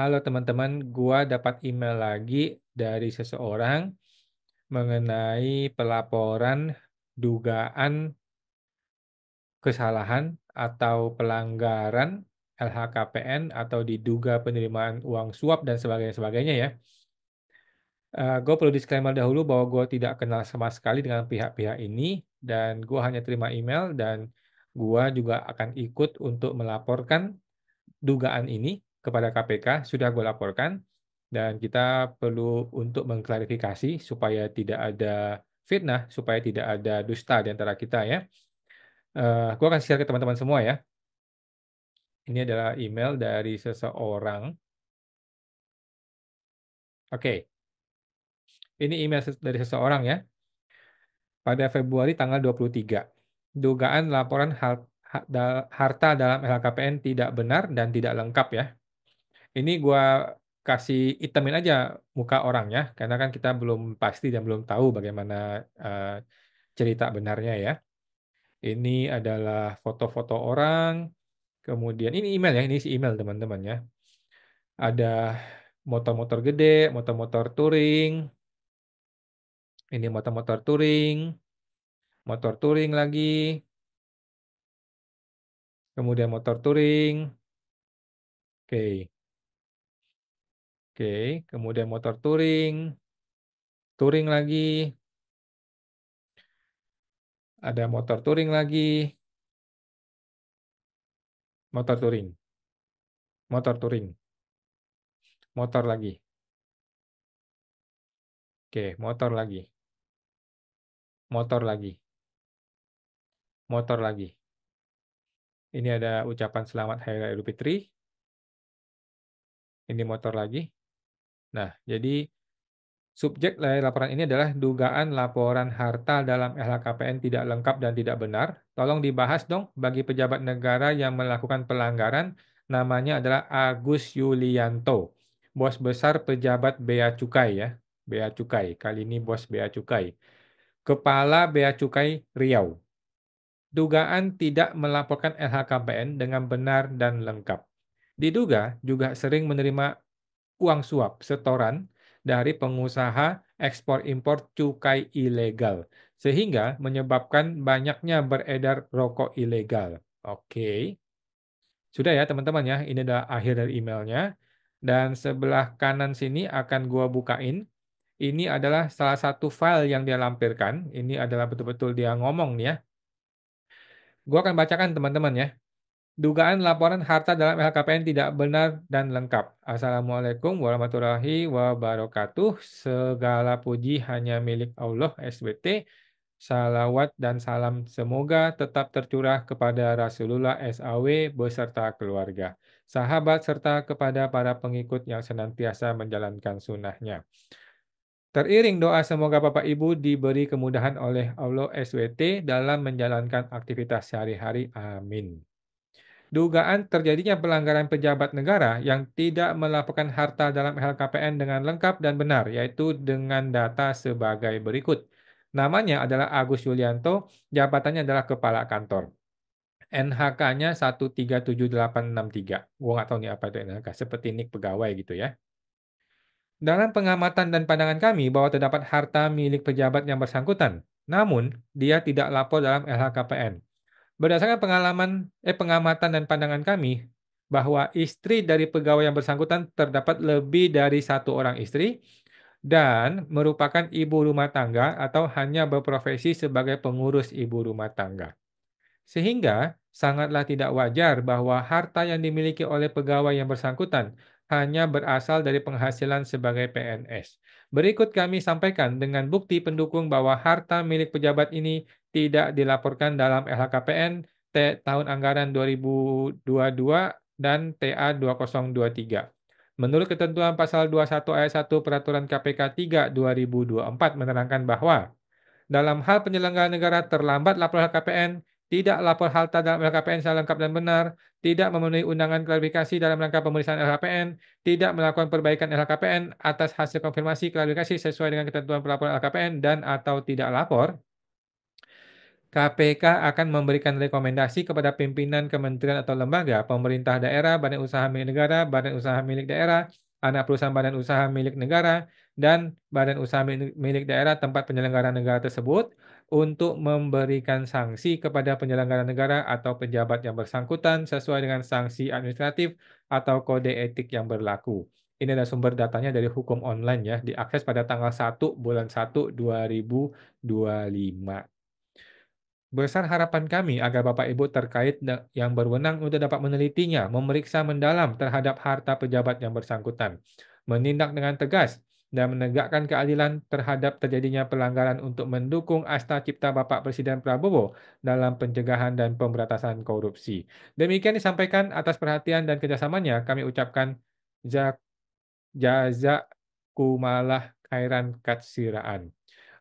Halo teman-teman, gua dapat email lagi dari seseorang mengenai pelaporan dugaan kesalahan atau pelanggaran LHKPN atau diduga penerimaan uang suap dan sebagainya ya. Gue perlu disclaimer dahulu bahwa gue tidak kenal sama sekali dengan pihak-pihak ini dan gue hanya terima email dan gue juga akan ikut untuk melaporkan dugaan ini kepada KPK. Sudah gue laporkan dan kita perlu untuk mengklarifikasi supaya tidak ada fitnah, supaya tidak ada dusta di antara kita ya. Gue akan share ke teman-teman semua ya. Ini adalah email dari seseorang. Oke, ini email dari seseorang ya. Pada Februari tanggal 23. Dugaan laporan harta dalam LHKPN tidak benar dan tidak lengkap ya. Ini gua kasih itemin aja muka orangnya, karena kan kita belum pasti dan belum tahu bagaimana cerita benarnya ya. Ini adalah foto-foto orang, kemudian ini email ya, ini isi email teman-teman ya. Ada motor-motor gede, motor-motor touring, ini motor touring lagi, kemudian motor touring, oke, oke, kemudian motor touring, touring lagi, ada motor touring lagi, motor touring, motor touring, motor lagi, oke, motor lagi, motor lagi, motor lagi. Ini ada ucapan selamat Hari Raya Idul Fitri. Ini motor lagi. Nah, jadi subjek dari laporan ini adalah dugaan laporan harta dalam LHKPN tidak lengkap dan tidak benar. Tolong dibahas dong bagi pejabat negara yang melakukan pelanggaran. Namanya adalah Agus Yulianto, bos besar pejabat Bea Cukai ya. Bea Cukai, kali ini bos Bea Cukai. Kepala Bea Cukai Riau. Dugaan tidak melaporkan LHKPN dengan benar dan lengkap. Diduga juga sering menerima uang suap setoran dari pengusaha ekspor-impor cukai ilegal, sehingga menyebabkan banyaknya beredar rokok ilegal. Oke, sudah ya teman-teman ya, ini adalah akhir dari emailnya. Dan sebelah kanan sini akan gua bukain. Ini adalah salah satu file yang dia lampirkan. Ini adalah betul-betul dia ngomong nih ya. Gua akan bacakan teman-teman ya. Dugaan laporan harta dalam LHKPN tidak benar dan lengkap. Assalamualaikum warahmatullahi wabarakatuh. Segala puji hanya milik Allah SWT. Salawat dan salam semoga tetap tercurah kepada Rasulullah SAW beserta keluarga, sahabat serta kepada para pengikut yang senantiasa menjalankan sunnahnya. Teriring doa semoga Bapak Ibu diberi kemudahan oleh Allah SWT dalam menjalankan aktivitas sehari-hari. Amin. Dugaan terjadinya pelanggaran pejabat negara yang tidak melaporkan harta dalam LHKPN dengan lengkap dan benar, yaitu dengan data sebagai berikut. Namanya adalah Agus Yulianto, jabatannya adalah Kepala Kantor. NHK-nya 1378863. Gua nggak tahu nih apa itu NHK, seperti nik pegawai gitu ya. Dalam pengamatan dan pandangan kami bahwa terdapat harta milik pejabat yang bersangkutan, namun dia tidak lapor dalam LHKPN. Berdasarkan pengamatan dan pandangan kami, bahwa istri dari pegawai yang bersangkutan terdapat lebih dari satu orang istri dan merupakan ibu rumah tangga atau hanya berprofesi sebagai pengurus ibu rumah tangga. Sehingga sangatlah tidak wajar bahwa harta yang dimiliki oleh pegawai yang bersangkutan hanya berasal dari penghasilan sebagai PNS. Berikut kami sampaikan dengan bukti pendukung bahwa harta milik pejabat ini tidak dilaporkan dalam LHKPN tahun anggaran 2022 dan TA 2023. Menurut ketentuan pasal 21 ayat 1 Peraturan KPK 3 2024 menerangkan bahwa dalam hal penyelenggaraan negara terlambat lapor LHKPN, tidak lapor harta dalam LHKPN secara lengkap dan benar, tidak memenuhi undangan klarifikasi dalam rangka pemeriksaan LHKPN, tidak melakukan perbaikan LHKPN atas hasil konfirmasi klarifikasi sesuai dengan ketentuan pelaporan LHKPN dan atau tidak lapor, KPK akan memberikan rekomendasi kepada pimpinan kementerian atau lembaga, pemerintah daerah, badan usaha milik negara, badan usaha milik daerah, anak perusahaan badan usaha milik negara, dan badan usaha milik daerah tempat penyelenggara negara tersebut untuk memberikan sanksi kepada penyelenggara negara atau pejabat yang bersangkutan sesuai dengan sanksi administratif atau kode etik yang berlaku. Ini adalah sumber datanya dari hukum online ya, diakses pada tanggal 1 bulan 1 2025. Besar harapan kami agar Bapak Ibu terkait yang berwenang untuk dapat menelitinya, memeriksa mendalam terhadap harta pejabat yang bersangkutan, menindak dengan tegas, dan menegakkan keadilan terhadap terjadinya pelanggaran untuk mendukung asta cipta Bapak Presiden Prabowo dalam pencegahan dan pemberantasan korupsi. Demikian disampaikan atas perhatian dan kerjasamanya, kami ucapkan jazakumallah khairan katsiraan.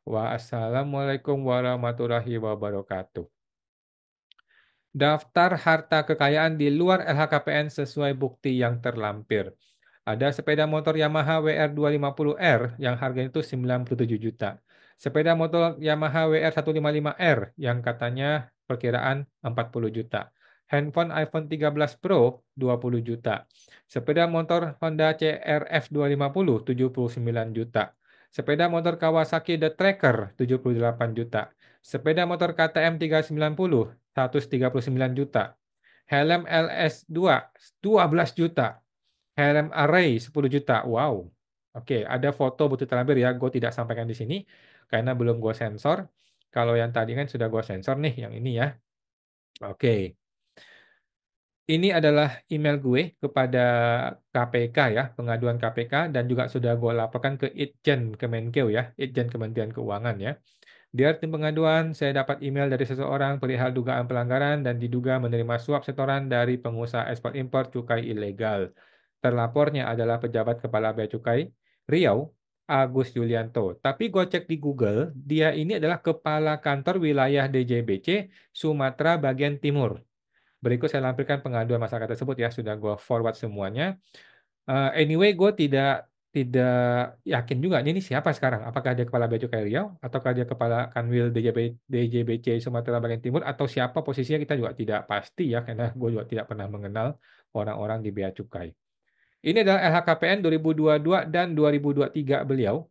Wassalamualaikum warahmatullahi wabarakatuh. Daftar harta kekayaan di luar LHKPN sesuai bukti yang terlampir. Ada sepeda motor Yamaha WR250R yang harganya itu 97 juta. Sepeda motor Yamaha WR155R yang katanya perkiraan 40 juta. Handphone iPhone 13 Pro 20 juta. Sepeda motor Honda CRF 250 79 juta. Sepeda motor Kawasaki The Tracker 78 juta. Sepeda motor KTM 390 139 juta. Helm LS2 12 juta. Helm Array 10 juta. Wow. Oke, ada foto bukti terlampir ya. Gue tidak sampaikan di sini karena belum gue sensor. Kalau yang tadi kan sudah gue sensor nih, yang ini ya. Oke. Ini adalah email gue kepada KPK ya, pengaduan KPK dan juga sudah gue laporkan ke Itjen Kemenkeu ya, Itjen Kementerian Keuangan ya. Di arti pengaduan, saya dapat email dari seseorang perihal dugaan pelanggaran dan diduga menerima suap setoran dari pengusaha ekspor impor cukai ilegal. Terlapornya adalah pejabat Kepala Bea Cukai Riau, Agus Yulianto. Tapi gue cek di Google, dia ini adalah Kepala Kantor Wilayah DJBC Sumatera Bagian Timur. Berikut saya lampirkan pengaduan masyarakat tersebut ya, sudah gue forward semuanya. Anyway, gue tidak yakin juga ini siapa sekarang. Apakah dia Kepala Bea Cukai Riau, ataukah dia Kepala Kanwil DJBC Sumatera Bagian Timur, atau siapa posisinya kita juga tidak pasti ya, karena gue juga tidak pernah mengenal orang-orang di Bea Cukai. Ini adalah LHKPN 2022 dan 2023 beliau,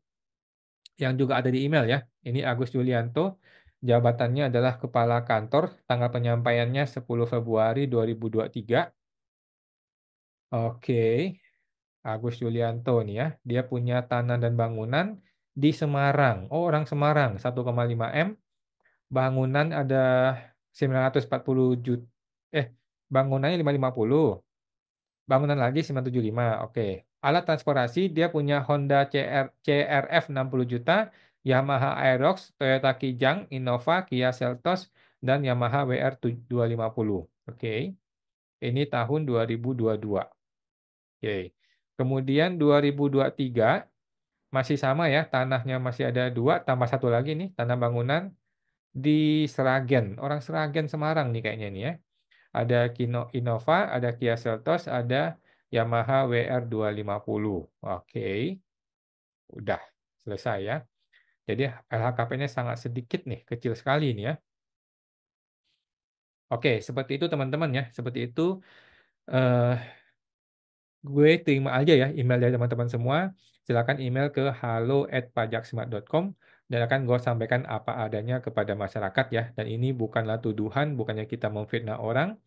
yang juga ada di email ya. Ini Agus Yulianto, jabatannya adalah Kepala Kantor, tanggal penyampaiannya 10 Februari 2023. Oke. Agus Yulianto nih ya, dia punya tanah dan bangunan di Semarang. Oh, orang Semarang, 1,5 M. Bangunan ada 940 juta. Bangunannya 550. Bangunan lagi 975. Oke. Alat transportasi dia punya Honda CRF 60 juta, Yamaha Aerox, Toyota Kijang, Innova, Kia Seltos, dan Yamaha WR 250. Oke. Ini tahun 2022. Oke. Kemudian 2023 masih sama ya, tanahnya masih ada 2, tambah satu lagi nih, tanah bangunan di Seragen. Orang Seragen Semarang nih kayaknya nih ya. Ada Innova, ada Kia Seltos, ada Yamaha WR250. Oke, udah selesai ya. Jadi LHKP-nya sangat sedikit nih, kecil sekali nih ya. Oke, seperti itu teman-teman ya. Seperti itu eh, gue terima aja ya email dari teman-teman semua. Silakan email ke halo@pajaksmart.com dan akan gue sampaikan apa adanya kepada masyarakat ya. Dan ini bukanlah tuduhan, bukannya kita memfitnah orang.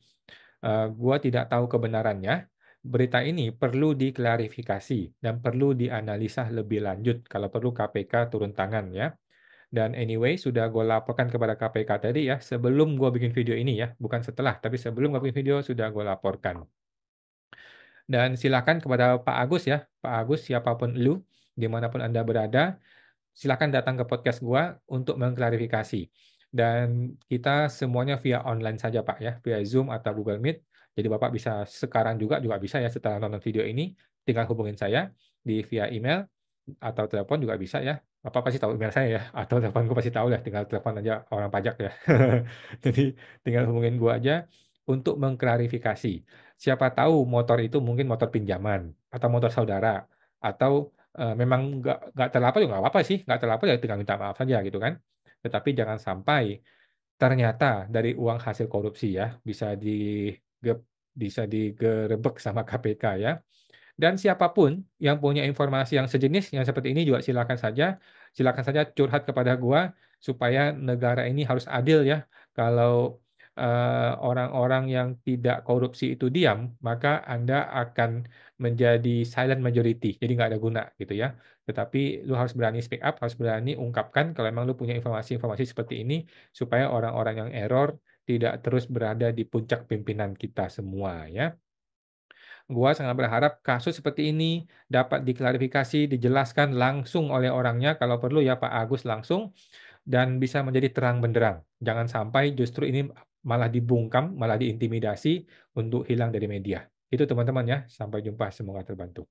Gue tidak tahu kebenarannya. Berita ini perlu diklarifikasi dan perlu dianalisa lebih lanjut. Kalau perlu KPK turun tangan ya. Dan anyway, sudah gue laporkan kepada KPK tadi ya, sebelum gue bikin video ini ya, bukan setelah, tapi sebelum gue bikin video sudah gue laporkan. Dan silakan kepada Pak Agus ya, Pak Agus siapapun lu, dimanapun Anda berada, silakan datang ke podcast gua untuk mengklarifikasi. Dan kita semuanya via online saja Pak ya, via Zoom atau Google Meet. Jadi Bapak bisa sekarang juga bisa ya setelah nonton video ini, tinggal hubungin saya di via email atau telepon juga bisa ya. Bapak pasti tahu email saya ya, atau telepon gue pasti tahu lah, tinggal telepon aja orang pajak ya. Jadi tinggal hubungin gua aja untuk mengklarifikasi. Siapa tahu motor itu mungkin motor pinjaman atau motor saudara atau memang nggak terlapor juga nggak apa-apa sih, nggak terlapor ya tinggal minta maaf saja gitu kan. Tetapi jangan sampai Ternyata dari uang hasil korupsi ya, bisa digerebek sama KPK ya. Dan siapapun yang punya informasi yang sejenis yang seperti ini juga silakan saja curhat kepada gua supaya negara ini harus adil ya. Kalau, orang-orang yang tidak korupsi itu diam, maka Anda akan menjadi silent majority, jadi nggak ada guna gitu ya. Tetapi lu harus berani speak up, harus berani ungkapkan kalau emang lu punya informasi-informasi seperti ini, supaya orang-orang yang error tidak terus berada di puncak pimpinan kita semua ya. Gua sangat berharap kasus seperti ini dapat diklarifikasi, dijelaskan langsung oleh orangnya kalau perlu ya Pak Agus langsung dan bisa menjadi terang benderang. Jangan sampai justru ini malah dibungkam, malah diintimidasi untuk hilang dari media. Itu teman-teman ya, sampai jumpa, semoga terbantu.